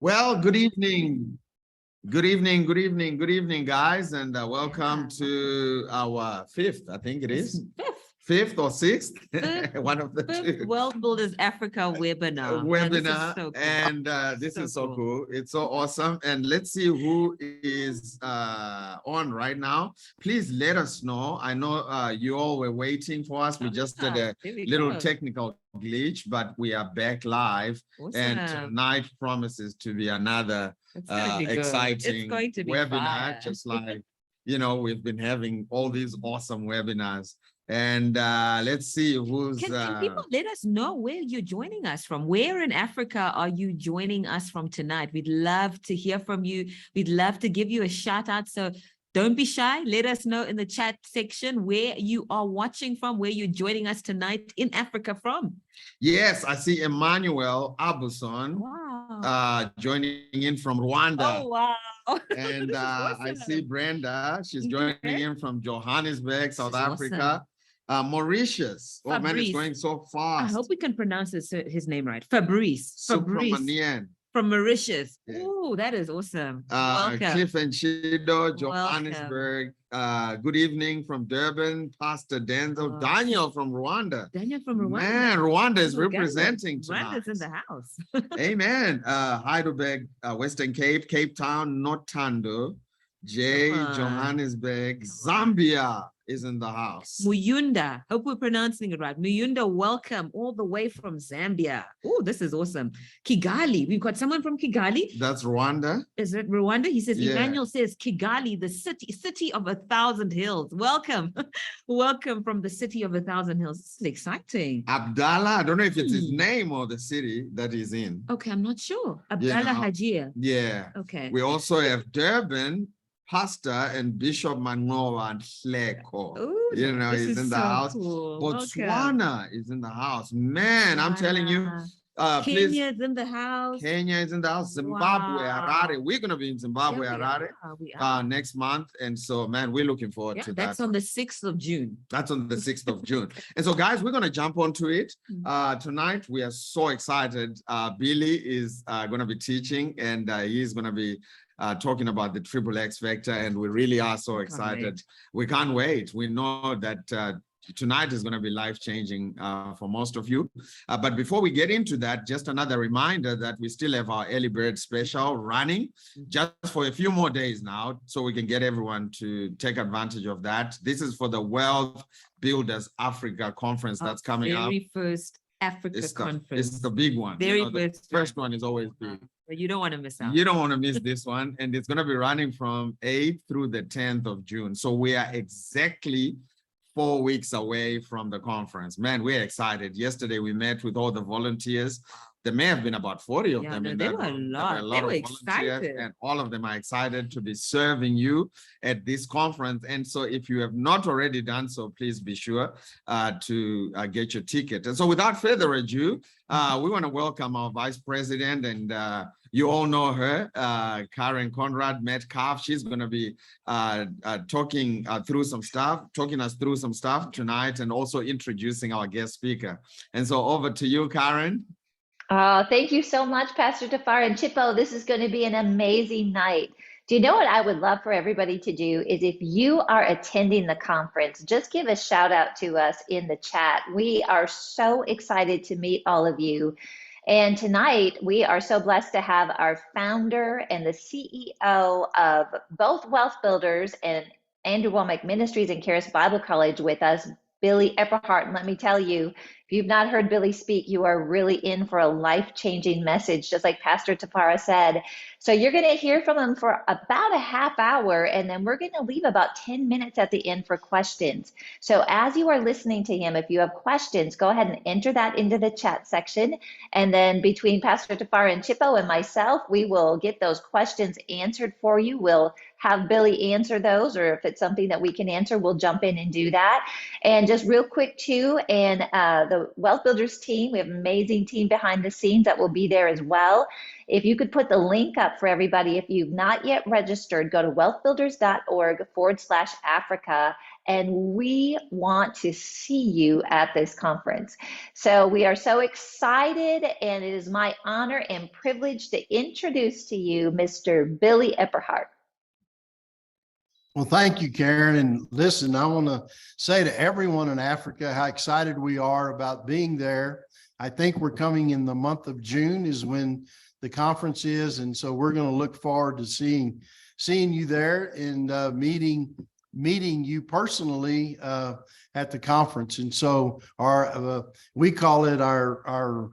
Well, good evening. Good evening, good evening, good evening, guys, and welcome to our fifth, I think it is. Fifth or sixth, one of the two. WealthBuilders Africa webinar. Webinar, Cool. and this is so cool. It's so awesome. And let's see who is on right now. Please let us know. I know you all were waiting for us. We just did a little technical glitch, but we are back live. Awesome. And tonight promises to be another exciting webinar, just like we've been having all these awesome webinars. And let's see who's can people let us know where you're joining us from? Where in Africa are you joining us from tonight? We'd love to hear from you. We'd love to give you a shout out. So don't be shy. Let us know in the chat section where you are watching from, where you're joining us tonight in Africa from. Yes, I see Emmanuel Abuson. Wow. Joining in from Rwanda. Oh, wow. And awesome. I see Brenda. She's joining in from Johannesburg, South Africa. Awesome. Mauritius. Oh, man, it's going so fast. I hope we can pronounce his name right. Fabrice. From Mauritius. Yeah. Oh, that is awesome. Welcome. Cliff and Shido, Johannesburg. Good evening from Durban, Pastor Denzel. Daniel from Rwanda. Daniel from Rwanda. Man, Rwanda is representing tonight. Rwanda's in the house. Amen. Heidelberg, Western Cape, Cape Town, Notando, Johannesburg, Zambia is in the house. Muyunda, hope we're pronouncing it right. Muyunda, welcome all the way from Zambia. Oh, this is awesome. Kigali, we've got someone from Kigali. That's Rwanda. Is it Rwanda? He says, Emmanuel says, Kigali, the city of 1,000 hills. Welcome. Welcome from the city of 1,000 hills. This is exciting. Abdallah, I don't know if it's his name or the city that he's in. Okay, I'm not sure. Abdallah Hajia. Yeah. Okay. We also have Durban, Pastor and Bishop Manoa and Hleko. Ooh, he's in the house. Cool. Botswana is in the house. Man, I'm telling you. Kenya is in the house. Kenya is in the house. Zimbabwe, Harare. We're going to be in Zimbabwe, Harare next month. And so, man, we're looking forward to that. That's on the 6th of June. That's on the 6th of June. And so, guys, we're going to jump onto it. Tonight, we are so excited. Billy is going to be teaching, and he's going to be talking about the triple X factor, and we really are so excited. We can't wait. We know that tonight is going to be life-changing for most of you. But before we get into that, just another reminder that we still have our early bird special running just for a few more days now, so we can get everyone to take advantage of that. This is for the Wealth Builders Africa conference that's coming up. Very first Africa conference. It's the big one. The first one is always big. You don't want to miss out. You don't want to miss this one. And it's going to be running from 8th through the 10th of June. So we are exactly 4 weeks away from the conference. Man, we're excited. Yesterday, we met with all the volunteers. There may have been about 40 of them. There were a lot. They were excited. And all of them are excited to be serving you at this conference. And so if you have not already done so, please be sure to get your ticket. And so without further ado, we want to welcome our Vice President, and you all know her, Karen Conrad Metcalf. She's going to be talking us through some stuff tonight, and also introducing our guest speaker. And so over to you, Karen. Thank you so much, Pastor Tafar and Chippo. This is going to be an amazing night. Do you know what I would love for everybody to do is, if you are attending the conference, just give a shout out to us in the chat. We are so excited to meet all of you. And tonight, we are so blessed to have our founder and the CEO of both Wealth Builders and Andrew Womack Ministries and Charis Bible College with us, Billy Epperhart. And let me tell you, if you've not heard Billy speak, you are really in for a life-changing message, just like Pastor Tafara said. So you're going to hear from him for about a half hour, and then we're going to leave about 10 minutes at the end for questions. So as you are listening to him, if you have questions, go ahead and enter that into the chat section. And then between Pastor Tafara and Chippo and myself, we will get those questions answered for you. We'll have Billy answer those, or if it's something that we can answer, we'll jump in and do that. And just real quick too, and the the Wealth Builders team. We have an amazing team behind the scenes that will be there as well. If you could put the link up for everybody, if you've not yet registered, go to wealthbuilders.org/Africa, and we want to see you at this conference. So we are so excited, and it is my honor and privilege to introduce to you Mr. Billy Epperhart. Well, thank you, Karen. And listen, I want to say to everyone in Africa how excited we are about being there. I think we're coming in the month of June is when the conference is. And so we're going to look forward to seeing you there and meeting you personally at the conference. And so we call it our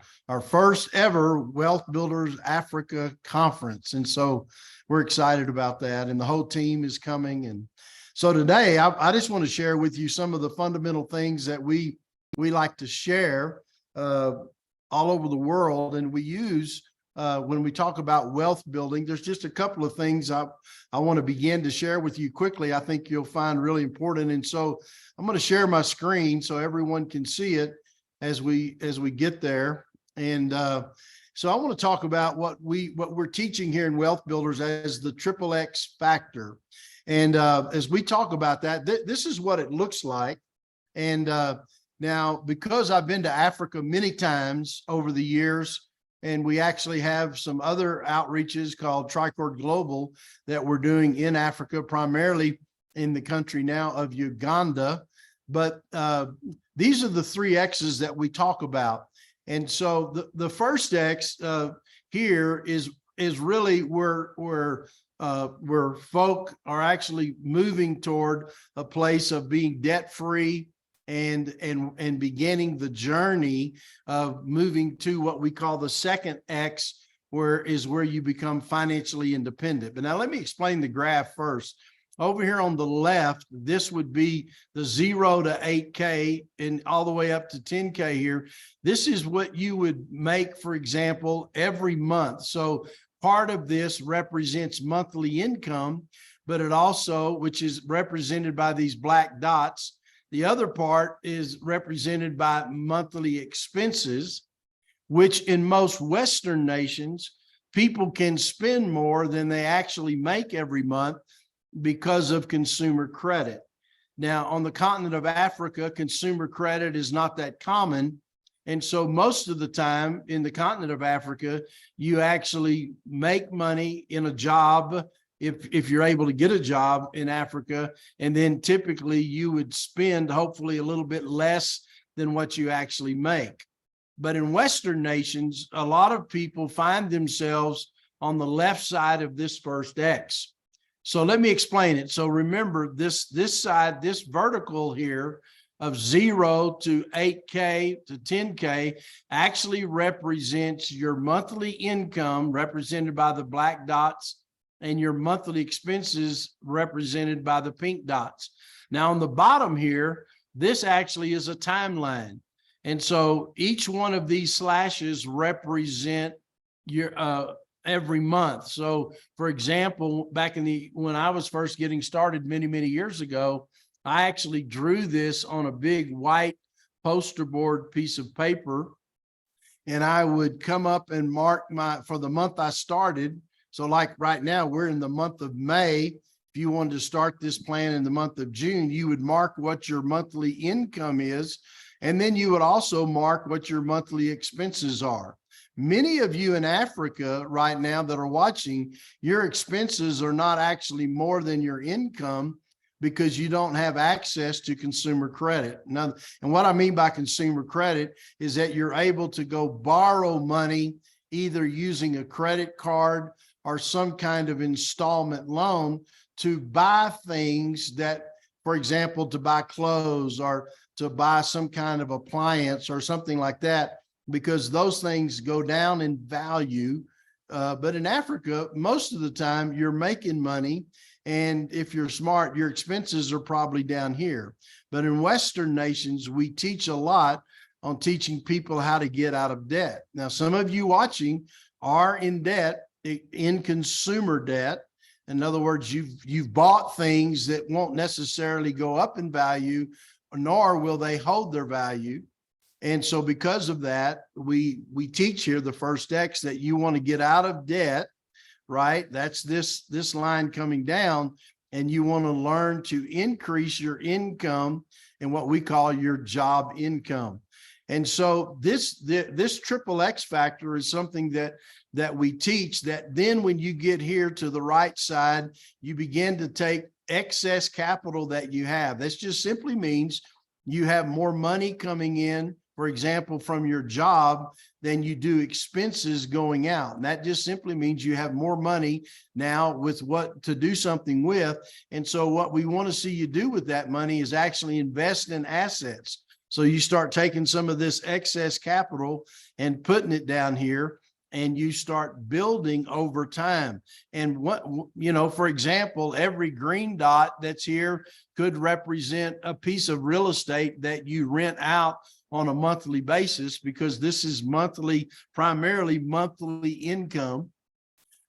first ever Wealth Builders Africa conference. And so we're excited about that, and the whole team is coming. And so today, I just want to share with you some of the fundamental things that we like to share all over the world, and we use when we talk about wealth building. There's just a couple of things I want to begin to share with you quickly. I think you'll find really important, and so I'm going to share my screen so everyone can see it as we get there. And so I want to talk about what we're teaching here in Wealth Builders as the triple X factor. And as we talk about that, this is what it looks like. And now, because I've been to Africa many times over the years, and we actually have some other outreaches called Tricord Global that we're doing in Africa, primarily in the country now of Uganda. But these are the three X's that we talk about. And so the first X here is really where folk are actually moving toward a place of being debt-free and beginning the journey of moving to what we call the second X, where you become financially independent. But now let me explain the graph first. Over here on the left, this would be the 0 to 8K and all the way up to 10K here. This is what you would make, for example, every month. So part of this represents monthly income, but it also, which is represented by these black dots, the other part is represented by monthly expenses, which in most Western nations, people can spend more than they actually make every month because of consumer credit. Now, on the continent of Africa, consumer credit is not that common. And so most of the time in the continent of Africa, you actually make money in a job if you're able to get a job in Africa, and then typically you would spend hopefully a little bit less than what you actually make. But in Western nations, a lot of people find themselves on the left side of this first X. So let me explain it. So remember this side, this vertical here of 0 to 8K to 10K actually represents your monthly income represented by the black dots and your monthly expenses represented by the pink dots. Now on the bottom here, this actually is a timeline. And so each one of these slashes represent your every month. So for example, back when I was first getting started many years ago, I actually drew this on a big white poster board piece of paper, and I would come up and mark for the month I started. So like right now, we're in the month of May. If you wanted to start this plan in the month of June, you would mark what your monthly income is, and then you would also mark what your monthly expenses are. Many of you in Africa right now that are watching, your expenses are not actually more than your income because you don't have access to consumer credit. Now, and what I mean by consumer credit is that you're able to go borrow money either using a credit card or some kind of installment loan to buy things that, for example, to buy clothes or to buy some kind of appliance or something like that, because those things go down in value. But in Africa, most of the time you're making money. And if you're smart, your expenses are probably down here. But in Western nations, we teach a lot on teaching people how to get out of debt. Now, some of you watching are in debt, in consumer debt. In other words, you've bought things that won't necessarily go up in value, nor will they hold their value. And so because of that, we teach here the first X that you want to get out of debt, right? That's this line coming down, and you want to learn to increase your income and what we call your job income. And so this triple X factor is something that we teach, that then when you get here to the right side, you begin to take excess capital that you have. This just simply means you have more money coming in, for example, from your job than you do expenses going out. And that just simply means you have more money now with what to do something with. And so what we want to see you do with that money is actually invest in assets. So you start taking some of this excess capital and putting it down here, and you start building over time. And what, for example, every green dot that's here could represent a piece of real estate that you rent out on a monthly basis, because this is primarily monthly income.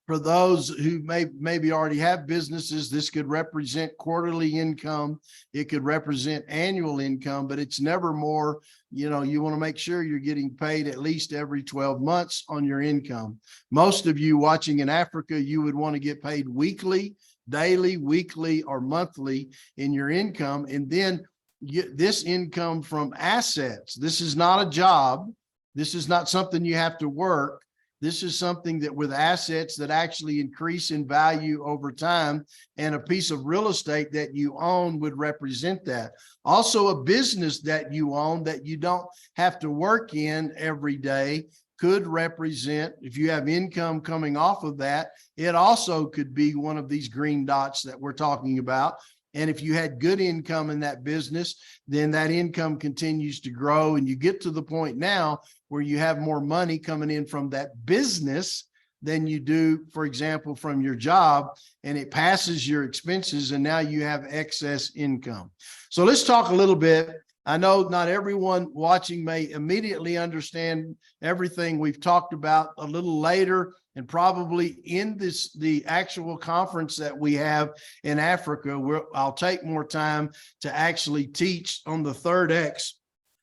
For those who maybe already have businesses, this could represent quarterly income. It could represent annual income, but it's never more. You want to make sure you're getting paid at least every 12 months on your income. Most of you watching in Africa, you would want to get paid weekly, daily, weekly, or monthly in your income. And then this income from assets. This is not a job. This is not something you have to work. This is something that with assets that actually increase in value over time, and a piece of real estate that you own would represent that. Also, a business that you own that you don't have to work in every day could represent, if you have income coming off of that, it also could be one of these green dots that we're talking about. And if you had good income in that business, then that income continues to grow. And you get to the point now where you have more money coming in from that business than you do, for example, from your job, and it passes your expenses, and now you have excess income. So let's talk a little bit. I know not everyone watching may immediately understand everything we've talked about. A little later, and probably in the actual conference that we have in Africa, where I'll take more time to actually teach on the third X.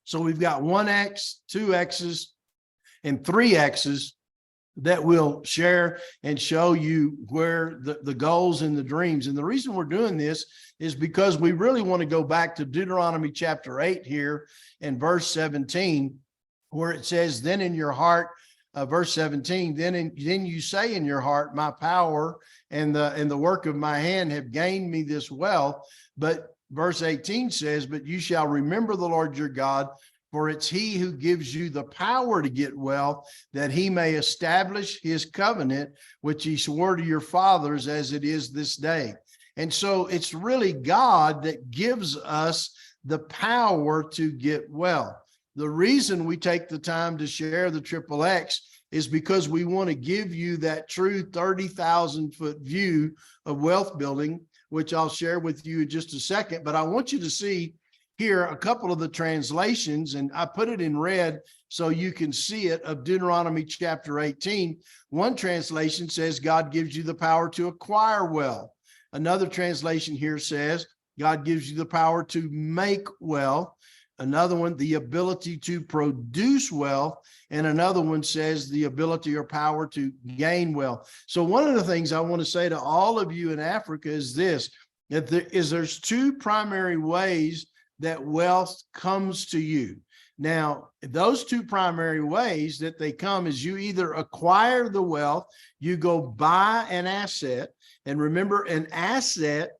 So we've got 1X, 2X's, and 3X's that will share and show you where the goals and the dreams. And the reason we're doing this is because we really want to go back to Deuteronomy chapter 8 here and verse 17, where it says, then in your heart, verse 17, then you say in your heart, my power and the work of my hand have gained me this wealth. But verse 18 says, but you shall remember the Lord your God, for it's he who gives you the power to get wealth, that he may establish his covenant, which he swore to your fathers as it is this day. And so it's really God that gives us the power to get wealth. The reason we take the time to share the triple X is because we want to give you that true 30,000-foot view of wealth building, which I'll share with you in just a second. But I want you to see here a couple of the translations, and I put it in red so you can see it, of Deuteronomy chapter 18. One translation says God gives you the power to acquire wealth. Another translation here says God gives you the power to make wealth. Another one, the ability to produce wealth. And another one says the ability or power to gain wealth. So one of the things I want to say to all of you in Africa is this, that there's two primary ways that wealth comes to you. Now, those two primary ways that they come is you either acquire the wealth, you go buy an asset. And remember, an asset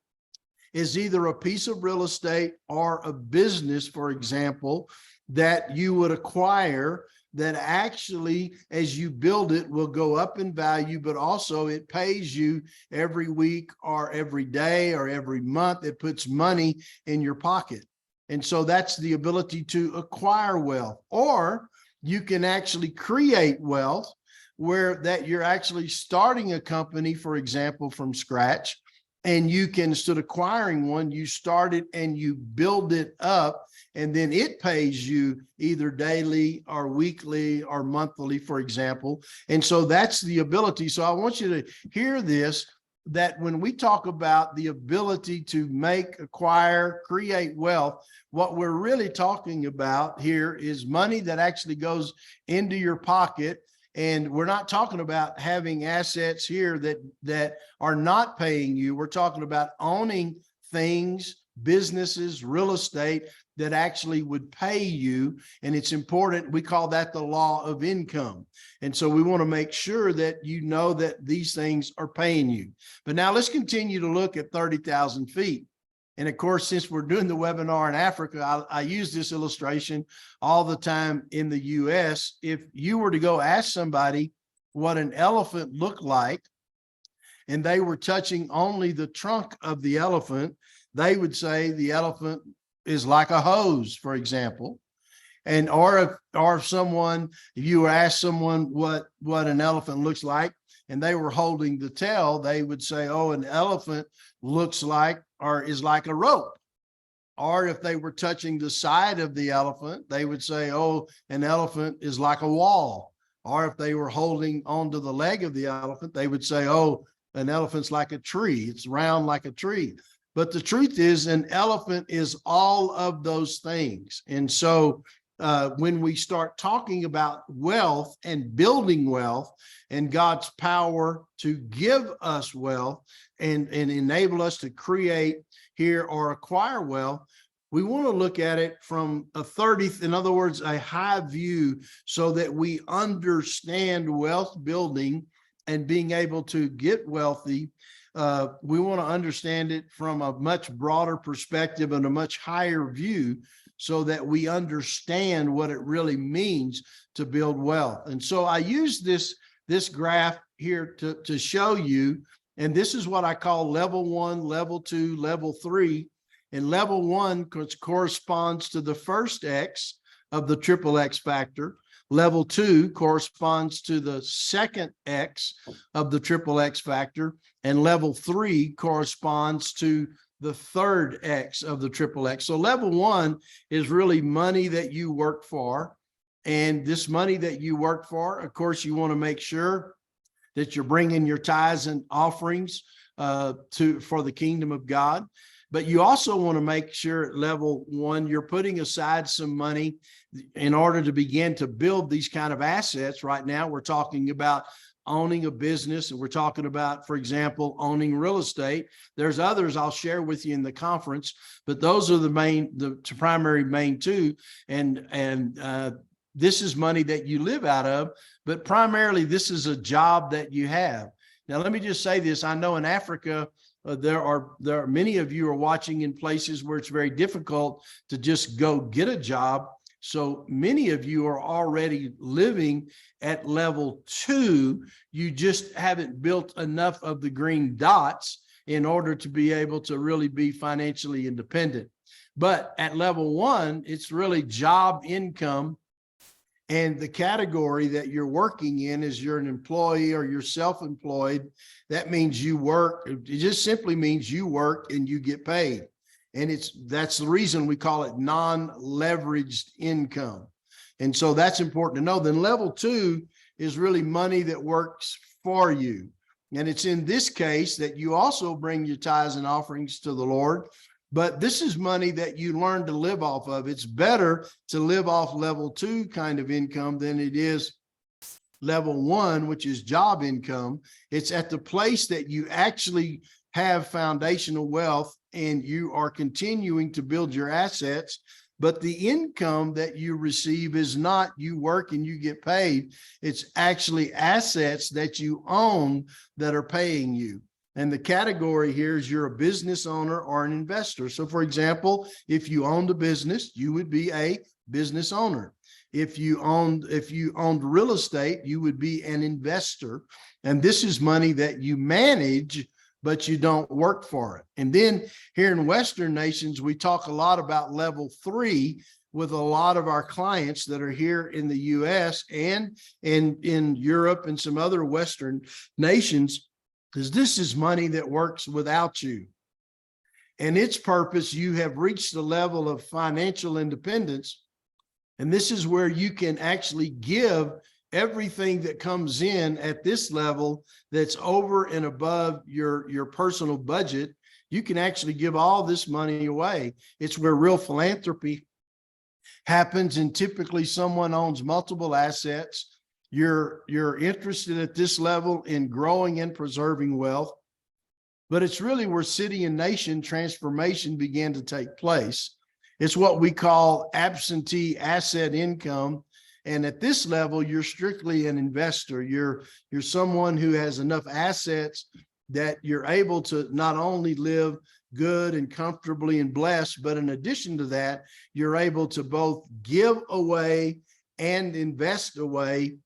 is either a piece of real estate or a business, for example, that you would acquire, that actually, as you build it, will go up in value, but also it pays you every week or every day or every month. It puts money in your pocket. And so that's the ability to acquire wealth. Or you can actually create wealth, where that you're actually starting a company, for example, from scratch. And you can, instead of acquiring one, you start it and you build it up, and then it pays you either daily or weekly or monthly, for example. And so that's the ability. So I want you to hear this, that when we talk about the ability to make, acquire, create wealth, what we're really talking about here is money that actually goes into your pocket. And we're not talking about having assets here that are not paying you. We're talking about owning things, businesses, real estate that actually would pay you. And it's important. We call that the law of income. And so we want to make sure that you know that these things are paying you. But now let's continue to look at 30,000 feet. And of course, since we're doing the webinar in Africa, I use this illustration all the time in the US. If you were to go ask somebody what an elephant looked like, and they were touching only the trunk of the elephant, they would say the elephant is like a hose, for example. And or if you ask someone what an elephant looks like, and they were holding the tail, they would say, oh, an elephant looks like or is like a rope. Or if they were touching the side of the elephant, they would say, oh, an elephant is like a wall. Or if they were holding onto the leg of the elephant, they would say, oh, an elephant's like a tree. It's round like a tree. But the truth is, an elephant is all of those things. And so when we start talking about wealth and building wealth and God's power to give us wealth and enable us to create here or acquire wealth, we want to look at it from a 30th, in other words, a high view, so that we understand wealth building and being able to get wealthy. We want to understand it from a much broader perspective and a much higher view, so that we understand what it really means to build wealth. And so I use this graph here to show you, and this is what I call level 1, level 2, level 3. And level 1 corresponds to the first X of the triple X factor. Level 2 corresponds to the second X of the triple X factor. And level 3 corresponds to the third X of the triple X. So level 1 is really money that you work for. And this money that you work for, of course, you want to make sure that you're bringing your tithes and offerings for the kingdom of God. But you also want to make sure at level 1, you're putting aside some money in order to begin to build these kind of assets. Right now, we're talking about owning a business, and we're talking about, for example, owning real estate. There's others I'll share with you in the conference, but those are the primary main two. And this is money that you live out of, but primarily this is a job that you have. Now, let me just say this. I know in Africa, there are many of you are watching in places where it's very difficult to just go get a job. So many of you are already living at level 2. You just haven't built enough of the green dots in order to be able to really be financially independent. But at level 1, it's really job income. And the category that you're working in is you're an employee or you're self-employed. That means you work. It just simply means you work and you get paid. And that's the reason we call it non-leveraged income. And so that's important to know. Then level 2 is really money that works for you. And it's in this case that you also bring your tithes and offerings to the Lord. But this is money that you learn to live off of. It's better to live off level 2 kind of income than it is level 1, which is job income. It's at the place that you actually have foundational wealth and you are continuing to build your assets. But the income that you receive is not you work and you get paid. It's actually assets that you own that are paying you. And the category here is you're a business owner or an investor. So for example, if you owned a business, you would be a business owner. If you owned real estate, you would be an investor. And this is money that you manage, but you don't work for it. And then here in Western nations, we talk a lot about level 3 with a lot of our clients that are here in the US and in Europe and some other Western nations, because this is money that works without you. And its purpose, you have reached the level of financial independence. And this is where you can actually give everything that comes in at this level that's over and above your personal budget, you can actually give all this money away. It's where real philanthropy happens, and typically someone owns multiple assets. You're interested at this level in growing and preserving wealth, but it's really where city and nation transformation began to take place. It's what we call absentee asset income. And at this level, you're strictly an investor. You're someone who has enough assets that you're able to not only live good and comfortably and blessed, but in addition to that, you're able to both give away and invest away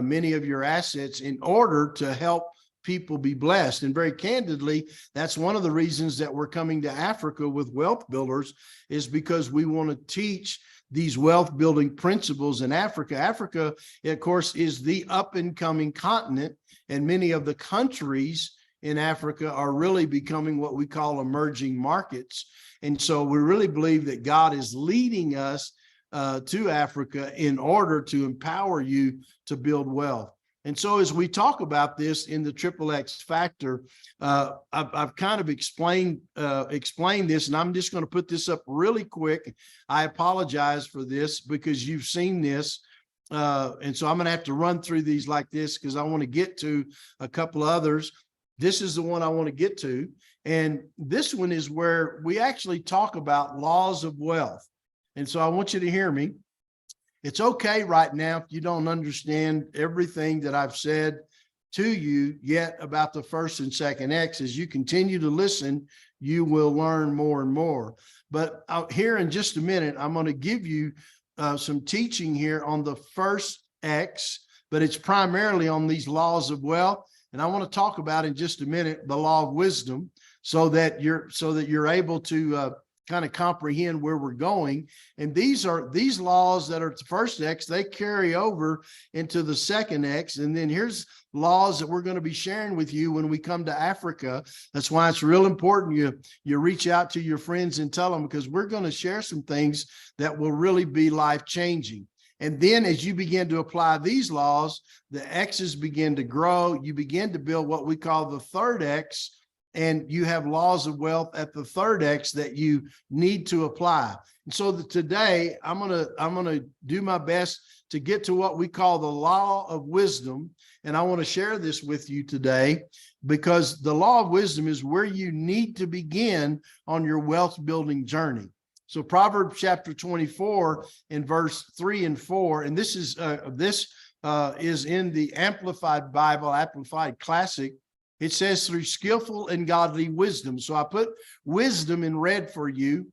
many of your assets in order to help people be blessed. And very candidly, that's one of the reasons that we're coming to Africa with Wealth Builders, is because we want to teach these wealth building principles in Africa. Africa, of course, is the up and coming continent, and many of the countries in Africa are really becoming what we call emerging markets. And so we really believe that God is leading us to Africa in order to empower you to build wealth. And so as we talk about this in the Triple X Factor, I've kind of explained this, and I'm just going to put this up really quick. I apologize for this because you've seen this. And so I'm going to have to run through these like this because I want to get to a couple others. This is the one I want to get to. And this one is where we actually talk about laws of wealth. And so I want you to hear me. It's okay right now if you don't understand everything that I've said to you yet about the first and second X. As you continue to listen, you will learn more and more. But here in just a minute, I'm going to give you some teaching here on the first X, but it's primarily on these laws of wealth. And I want to talk about in just a minute the law of wisdom, so that you're able to kind of comprehend where we're going. And these laws that are the first X, they carry over into the second X. And then here's laws that we're going to be sharing with you when we come to Africa. That's why it's real important you reach out to your friends and tell them, because we're going to share some things that will really be life-changing. And then as you begin to apply these laws, the X's begin to grow. You begin to build what we call the third X, and you have laws of wealth at the third X that you need to apply. And so today I'm gonna do my best to get to what we call the law of wisdom. And I want to share this with you today because the law of wisdom is where you need to begin on your wealth building journey. So Proverbs chapter 24 in verse 3 and 4, and this is in the Amplified Bible, Amplified Classic. It says, through skillful and godly wisdom. So I put wisdom in red for you.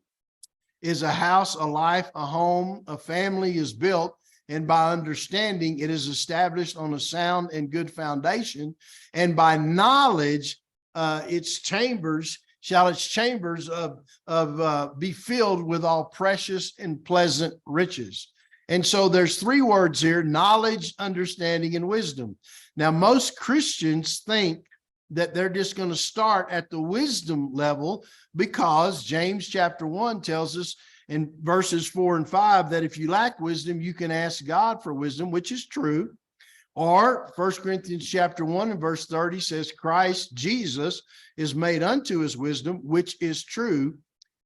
Is a house, a life, a home, a family is built, and by understanding it is established on a sound and good foundation. And by knowledge, its chambers be filled with all precious and pleasant riches. And so there's three words here: knowledge, understanding, and wisdom. Now, most Christians think that they're just going to start at the wisdom level, because James chapter 1 tells us in verses 4 and 5 that if you lack wisdom, you can ask God for wisdom, which is true. Or 1 Corinthians chapter 1 and verse 30 says, Christ Jesus is made unto us wisdom, which is true.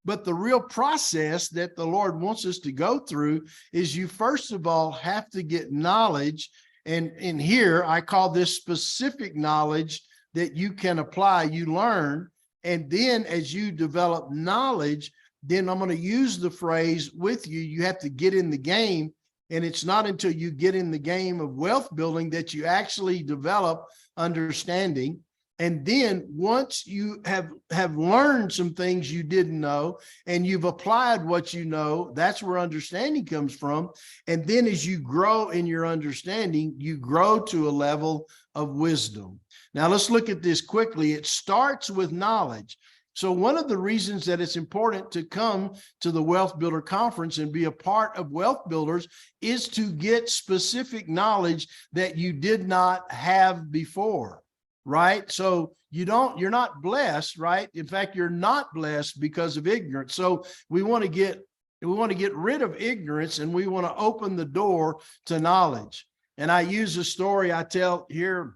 But the real process that the Lord wants us to go through is you first of all have to get knowledge. And in here, I call this specific knowledge that you can apply, you learn. And then as you develop knowledge, then I'm going to use the phrase with you, you have to get in the game. And it's not until you get in the game of wealth building that you actually develop understanding. And then once you have learned some things you didn't know and you've applied what you know, that's where understanding comes from. And then as you grow in your understanding, you grow to a level of wisdom. Now let's look at this quickly. It starts with knowledge. So one of the reasons that it's important to come to the Wealth Builder Conference and be a part of Wealth Builders is to get specific knowledge that you did not have before, right? So you're not blessed, right? In fact, you're not blessed because of ignorance. So we want to get rid of ignorance, and we want to open the door to knowledge. And I use a story I tell here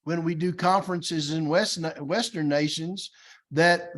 when we do conferences in Western nations that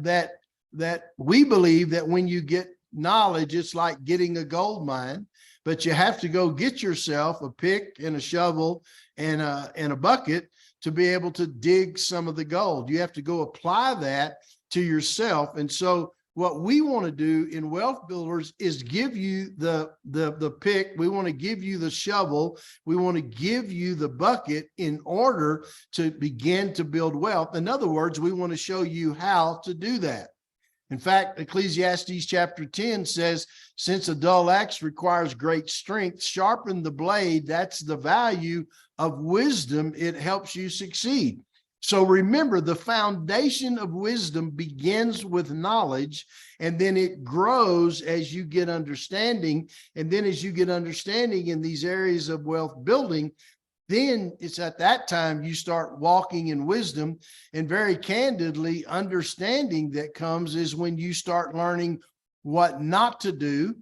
we believe that when you get knowledge, it's like getting a gold mine, but you have to go get yourself a pick and a shovel and a bucket to be able to dig some of the gold. You have to go apply that to yourself. And so what we want to do in Wealth Builders is give you the pick. We want to give you the shovel. We want to give you the bucket in order to begin to build wealth. In other words, we want to show you how to do that. In fact, Ecclesiastes chapter 10 says, since a dull axe requires great strength, sharpen the blade. That's the value of wisdom. It helps you succeed. So remember, the foundation of wisdom begins with knowledge, and then it grows as you get understanding. And then as you get understanding in these areas of wealth building, then it's at that time you start walking in wisdom. And very candidly, understanding that comes is when you start learning what not to do,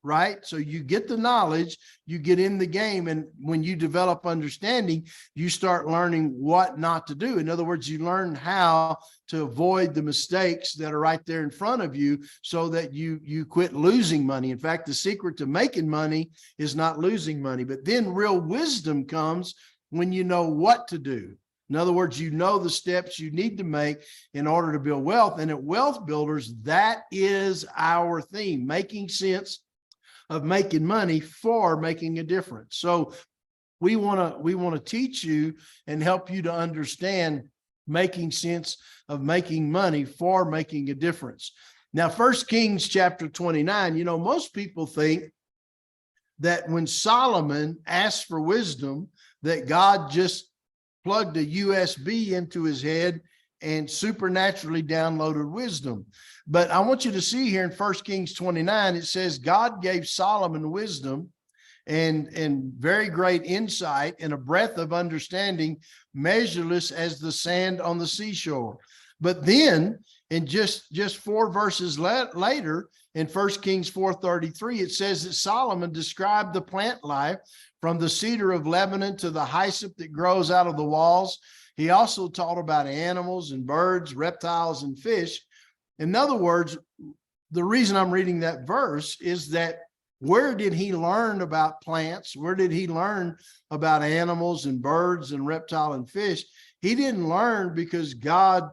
right? So you get the knowledge, you get in the game, and when you develop understanding, you start learning what not to do. In other words, you learn how to avoid the mistakes that are right there in front of you so that you quit losing money. In fact, the secret to making money is not losing money. But then real wisdom comes when you know what to do. In other words, you know the steps you need to make in order to build wealth. And at Wealth Builders, that is our theme, making sense of making money for making a difference. So we want to teach you and help you to understand making sense of making money for making a difference. Now, 1 Kings chapter 29, most people think that when Solomon asked for wisdom, that God just plugged a USB into his head and supernaturally downloaded wisdom. But I want you to see here in 1 Kings 29, it says God gave Solomon wisdom and very great insight and a breadth of understanding measureless as the sand on the seashore. But then in just 4 verses later, in 1 Kings 4:33, it says that Solomon described the plant life from the cedar of Lebanon to the hyssop that grows out of the walls. He also taught about animals and birds, reptiles, and fish. In other words, the reason I'm reading that verse is that where did he learn about plants? Where did he learn about animals and birds and reptile and fish? He didn't learn because God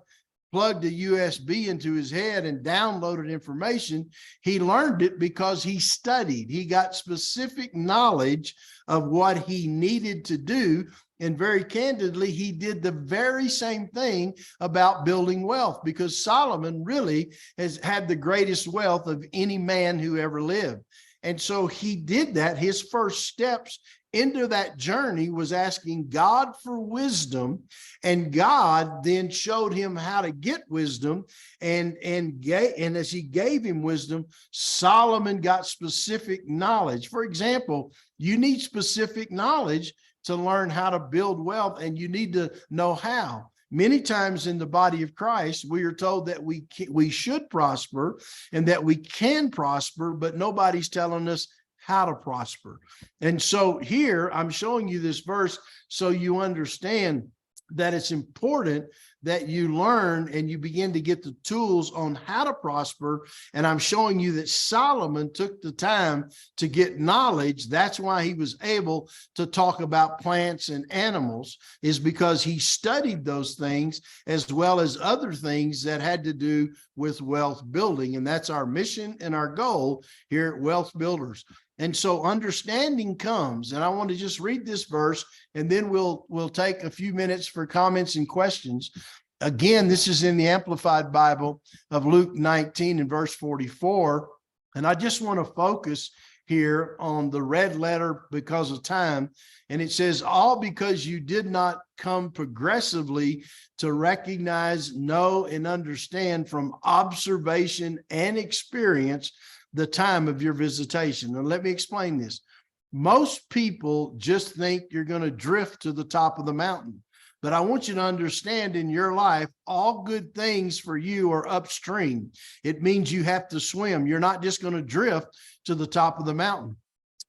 plugged a USB into his head and downloaded information. He learned it because he studied. He got specific knowledge of what he needed to do. And very candidly, he did the very same thing about building wealth, because Solomon really has had the greatest wealth of any man who ever lived. And so he did that. His first steps into that journey was asking God for wisdom, and God then showed him how to get wisdom. And as he gave him wisdom, Solomon got specific knowledge. For example, you need specific knowledge to learn how to build wealth, and you need to know how. Many times in the body of Christ, we are told that we should prosper and that we can prosper, but nobody's telling us how to prosper. And so here I'm showing you this verse so you understand that it's important that you learn and you begin to get the tools on how to prosper. And I'm showing you that Solomon took the time to get knowledge. That's why he was able to talk about plants and animals, is because he studied those things as well as other things that had to do with wealth building. And that's our mission and our goal here at Wealth Builders. And so understanding comes, and I want to just read this verse, and then we'll take a few minutes for comments and questions. Again, this is in the Amplified Bible of Luke 19 and verse 44. And I just want to focus here on the red letter because of time. And it says, all because you did not come progressively to recognize, know, and understand from observation and experience the time of your visitation. And let me explain this. Most people just think you're going to drift to the top of the mountain. But I want you to understand, in your life, all good things for you are upstream. It means you have to swim. You're not just going to drift to the top of the mountain.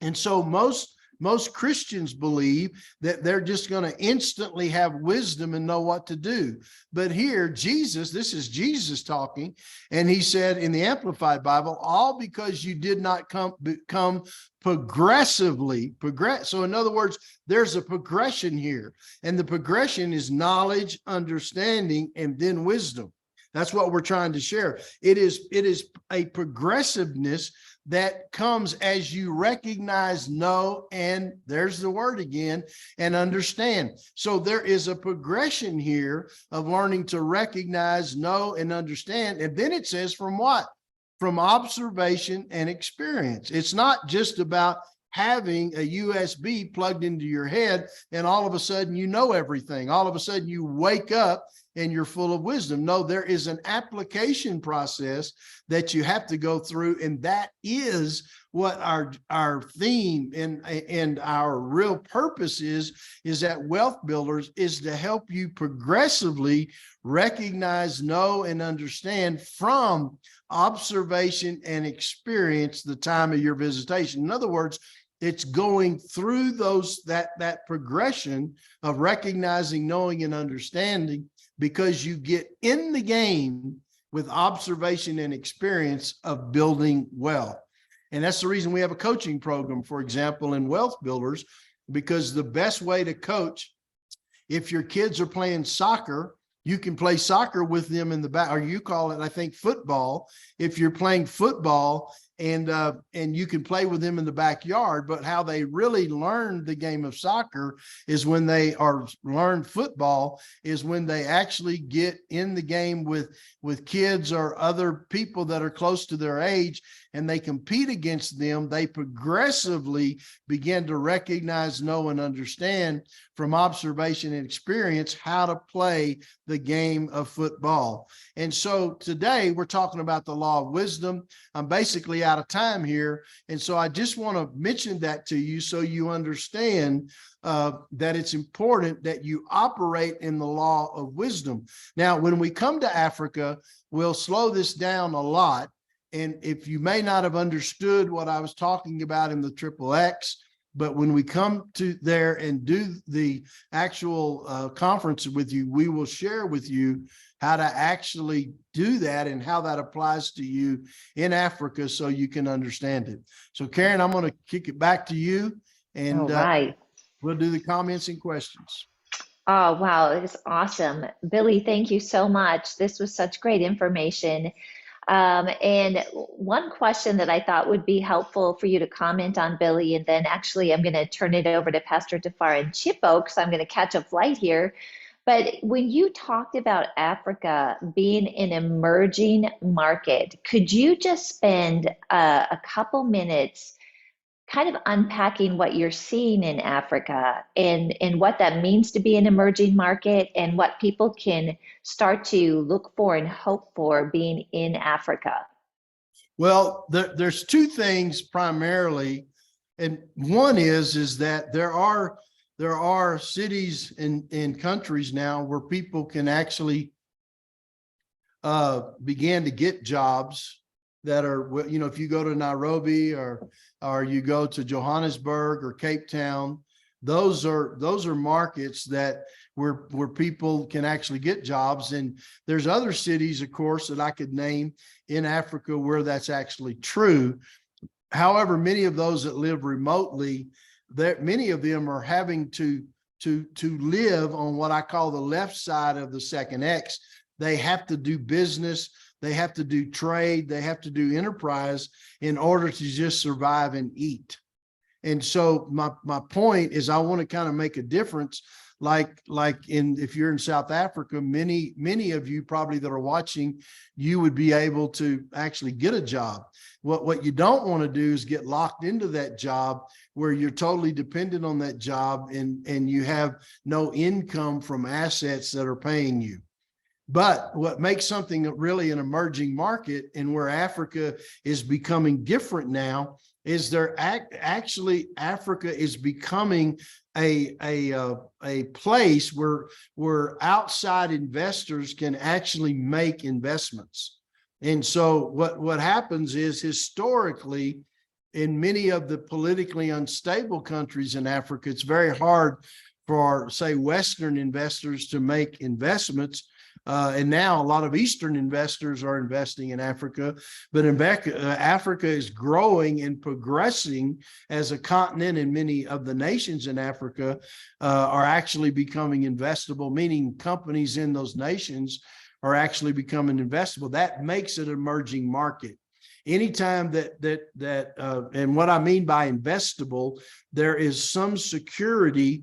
And so most Most Christians believe that they're just going to instantly have wisdom and know what to do. But here, this is Jesus talking, and he said in the Amplified Bible, all because you did not become progressively progress. So in other words, there's a progression here, and the progression is knowledge, understanding, and then wisdom. That's what we're trying to share. It is a progressiveness that comes as you recognize, know, and there's the word again, and understand. So there is a progression here of learning to recognize, know, and understand. And then it says from what? From observation and experience. It's not just about having a USB plugged into your head and all of a sudden you know everything. All of a sudden you wake up and you're full of wisdom. No, there is an application process that you have to go through, and that is what our theme and our real purpose is that Wealth Builders is to help you progressively recognize, know, and understand from observation and experience the time of your visitation. In other words, it's going through that progression of recognizing, knowing, and understanding, because you get in the game with observation and experience of building wealth. And that's the reason we have a coaching program, for example, in Wealth Builders, because the best way to coach, if your kids are playing soccer, you can play soccer with them in the back, or you call it, I think, football. If you're playing football, and you can play with them in the backyard, but how they really learn the game of soccer is when they learn football is when they actually get in the game with kids or other people that are close to their age, and they compete against them. They progressively begin to recognize, know, and understand from observation and experience how to play the game of football. And so today we're talking about the law of wisdom. I'm basically out of time here. And so I just want to mention that to you so you understand that it's important that you operate in the law of wisdom. Now, when we come to Africa, we'll slow this down a lot. And if you may not have understood what I was talking about in the XXX, but when we come to there and do the actual conference with you, we will share with you how to actually do that and how that applies to you in Africa so you can understand it. So Karen, I'm going to kick it back to you, and All right. We'll do the comments and questions. Oh, wow. It's awesome. Billy, thank you so much. This was such great information. And one question that I thought would be helpful for you to comment on, Billy, and then actually I'm going to turn it over to Pastor Tafar and Chippo because I'm going to catch a flight here. But when you talked about Africa being an emerging market, could you just spend a couple minutes kind of unpacking what you're seeing in Africa and what that means to be an emerging market and what people can start to look for and hope for being in Africa? Well, there's two things primarily. And one is that there are cities and countries now where people can actually begin to get jobs that are, you know, if you go to Nairobi or you go to Johannesburg or Cape Town, those are markets that where people can actually get jobs. And there's other cities, of course, that I could name in Africa where that's actually true. However, many of those that live remotely, many of them are having to live on what I call the left side of the second X. They have to do business. They have to do trade, they have to do enterprise in order to just survive and eat. And so my point is I want to kind of make a difference, like if you're in South Africa, many of you probably that are watching, you would be able to actually get a job. What you don't want to do is get locked into that job where you're totally dependent on that job and you have no income from assets that are paying you. But what makes something really an emerging market and where Africa is becoming different now is actually Africa is becoming a place where outside investors can actually make investments. And so what happens is historically in many of the politically unstable countries in Africa, it's very hard for, say, Western investors to make investments. And now a lot of Eastern investors are investing in Africa, but Africa is growing and progressing as a continent, and many of the nations in Africa are actually becoming investable, meaning companies in those nations are actually becoming investable. That makes it an emerging market. Anytime and what I mean by investable, there is some security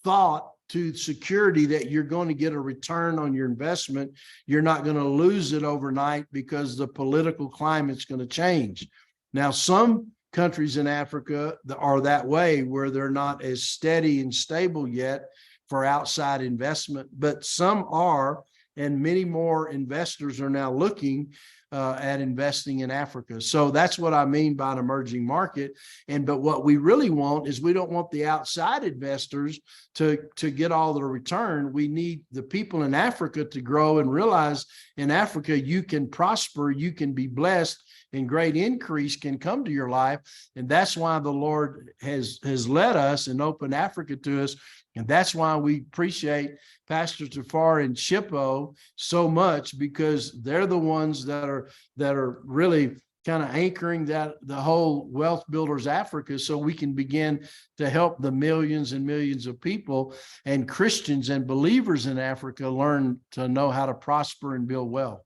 thought to security that you're going to get a return on your investment. You're not going to lose it overnight because the political climate's going to change. Now, some countries in Africa are that way, where they're not as steady and stable yet for outside investment, but some are, and many more investors are now looking at investing in Africa. So that's what I mean by an emerging market. But what we really want is, we don't want the outside investors to get all the return. We need the people in Africa to grow and realize in Africa, you can prosper, you can be blessed, and great increase can come to your life. And that's why the Lord has led us and opened Africa to us. And that's why we appreciate Pastor Tafar and Chippo so much, because they're the ones that are really kind of anchoring the whole Wealth Builders Africa, so we can begin to help the millions and millions of people and Christians and believers in Africa learn to know how to prosper and build wealth.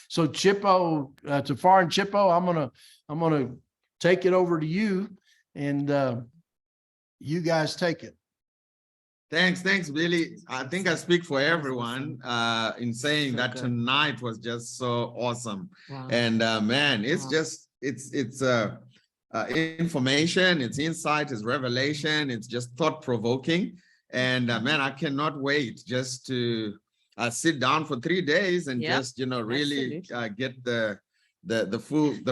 So Chippo, Tafar and Chippo, I'm gonna take it over to you, and you guys take it. Thanks, Billy. I think I speak for everyone in saying that tonight was just so awesome. Wow. And man, it's just it's information, it's insight, it's revelation, it's just thought provoking. And man, I cannot wait just to sit down for 3 days and just really get the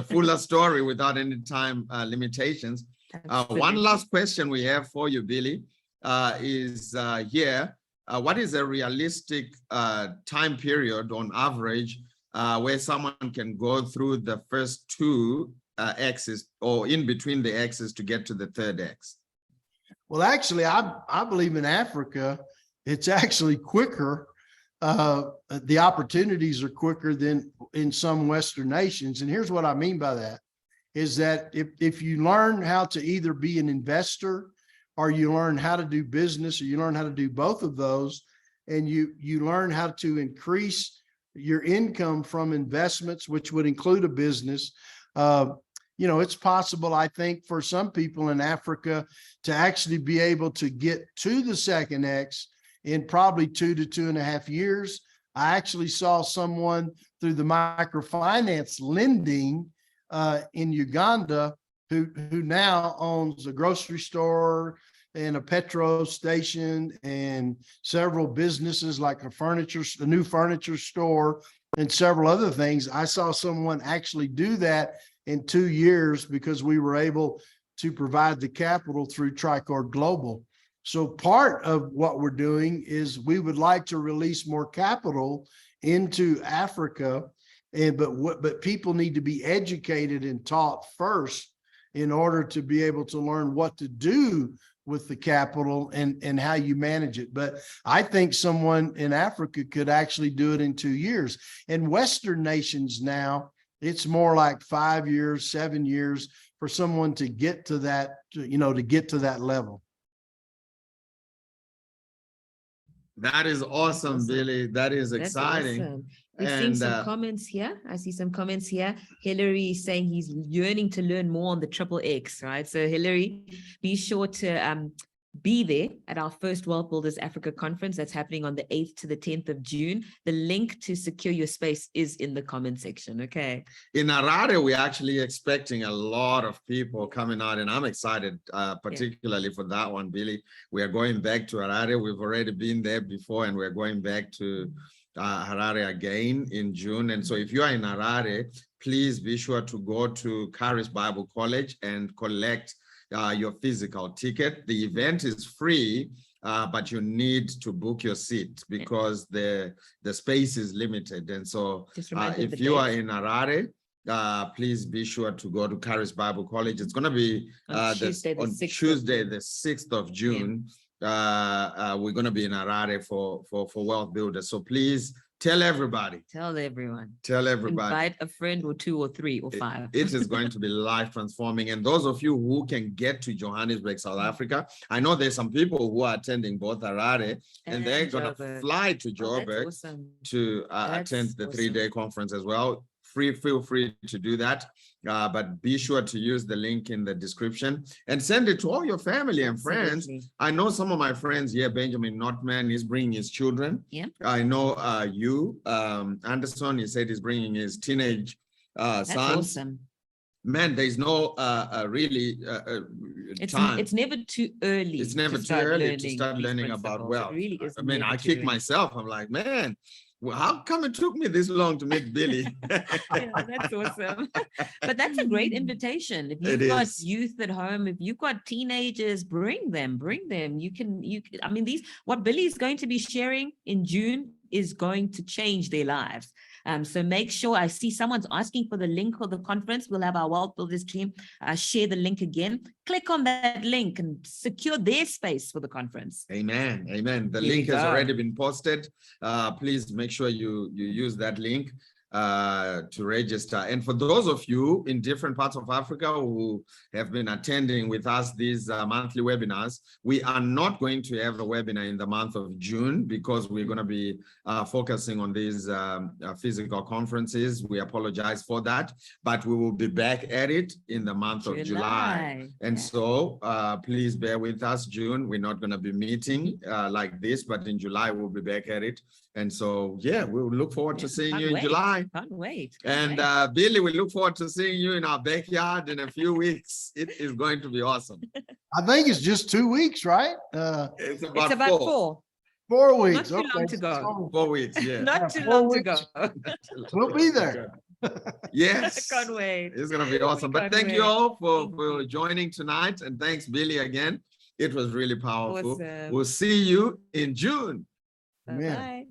fuller story without any time limitations. One last question we have for you, Billy. Is here, what is a realistic time period on average where someone can go through the first 2 X's, or in between the X's, to get to the third X? Well, actually, I believe in Africa, it's actually quicker. The opportunities are quicker than in some Western nations. And here's what I mean by that, is that if you learn how to either be an investor, or you learn how to do business, or you learn how to do both of those, and you learn how to increase your income from investments, which would include a business. It's possible, I think, for some people in Africa to actually be able to get to the second X in probably 2 to 2.5 years. I actually saw someone through the microfinance lending in Uganda who now owns a grocery store and a petrol station and several businesses, like a new furniture store and several other things. I saw someone actually do that in 2 years because we were able to provide the capital through Tricord Global. So part of what we're doing is we would like to release more capital into Africa, but people need to be educated and taught first in order to be able to learn what to do with the capital and how you manage it. But I think someone in Africa could actually do it in 2 years. In Western nations now, it's more like 5 years, 7 years for someone to get to that, to get to that level. That is awesome, Billy. That is exciting. Awesome. We've seen some comments here. I see some comments here. Hillary is saying he's yearning to learn more on the triple X, right? So Hillary, be sure to be there at our first Wealth Builders Africa conference that's happening on the 8th to the 10th of June. The link to secure your space is in the comment section, okay? In Harare, we're actually expecting a lot of people coming out, and I'm excited, particularly for that one, Billy. We are going back to Harare. We've already been there before, and we're going back to Harare again in June. And so if you are in Harare, please be sure to go to Charis Bible College and collect your physical ticket. The event is free, but you need to book your seat because the space is limited. And so if you are in Harare, please be sure to go to Charis Bible College. It's going to be On Tuesday, the on 6th of Tuesday, June. the 6th of June. We're going to be in Harare for Wealth Builders. So please tell everybody. Tell everyone. Tell everybody. Invite a friend or 2 or 3 or 5. It is going to be life transforming. And those of you who can get to Johannesburg, South Africa, I know there's some people who are attending both Harare and they're going to Joburg. fly to Oh, that's Joburg awesome. to That's attend the awesome. 3-day conference as well. Feel free to do that. But be sure to use the link in the description and send it to all your family and friends. Absolutely. I know some of my friends here, Benjamin Notman is bringing his children. Yeah. I know Anderson, he said he's bringing his teenage That's sons. awesome. Man, there's no really It's time. it's never too early. It's never to too start early to start these learning about principles. wealth. It really is I mean, never I too kick early. myself. I'm like, man, well, how come it took me this long to meet Billy? Yeah, that's awesome. But that's a great invitation. If It you've got is. youth at home, if you've got teenagers, bring them. You can, I mean, what Billy is going to be sharing in June is going to change their lives. So make sure, I see someone's asking for the link for the conference. We'll have our Wealth Builders team share the link again. Click on that link and secure their space for the conference. Amen. Amen. The Here we link has go. already been posted. Please make sure you use that link to register. And for those of you in different parts of Africa who have been attending with us these monthly webinars, we are not going to have a webinar in the month of June because we're going to be focusing on these physical conferences. We apologize for that, but we will be back at it in the month of July. And so please bear with us. June, we're not going to be meeting like this, but in July we'll be back at it. And so, yeah, we'll look forward to seeing you in July. Can't wait. And Billy, we look forward to seeing you in our backyard in a few weeks. It is going to be awesome. I think it's just 2 weeks, right? It's It's about 4. 4 weeks. Not too long to go. 4 weeks, yeah. Not too 4 long to go. weeks. We'll be there. Yes. Can't wait. It's going to be awesome. But Can't thank wait. you all Thank for you. joining tonight. And thanks, Billy, again. It was really powerful. Awesome. We'll see you in June. Amen. Bye-bye.